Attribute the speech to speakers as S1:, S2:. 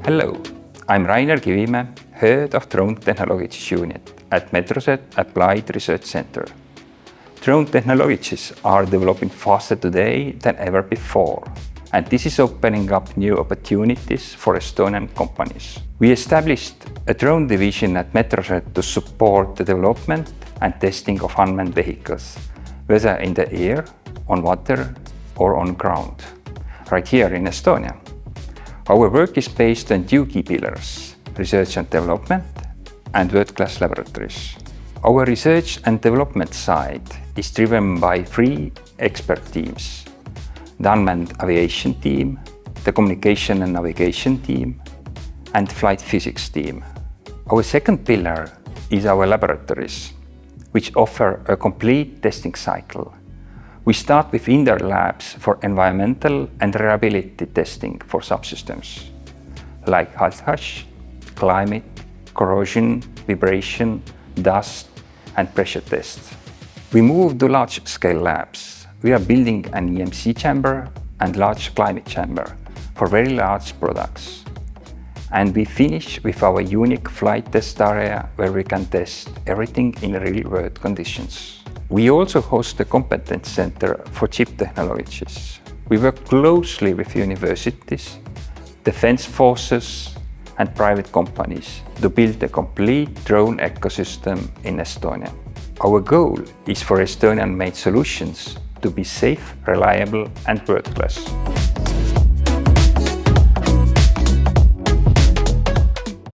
S1: Hello, I'm Rainer Kivimäe, Head of Drone Technologies Unit at Metrosert Applied Research Center. Drone technologies are developing faster today than ever before, and this is opening up new opportunities for Estonian companies. We established a drone division at Metrosert to support the development and testing of unmanned vehicles, whether in the air, on water, or on ground, right here in Estonia. Our work is based on two key pillars: research and development and world-class laboratories. Our research and development side is driven by three expert teams: the unmanned aviation team, the communication and navigation team, and flight physics team. Our second pillar is our laboratories, which offer a complete testing cycle. We start with indoor labs for environmental and reliability testing for subsystems, like halt-hush, climate, corrosion, vibration, dust, and pressure tests. We move to large-scale labs. We are building an EMC chamber and large climate chamber for very large products. And we finish with our unique flight test area where we can test everything in real-world conditions. We also host a competence center for chip technologies. We work closely with universities, defense forces, and private companies to build a complete drone ecosystem in Estonia. Our goal is for Estonian-made solutions to be safe, reliable, and world-class.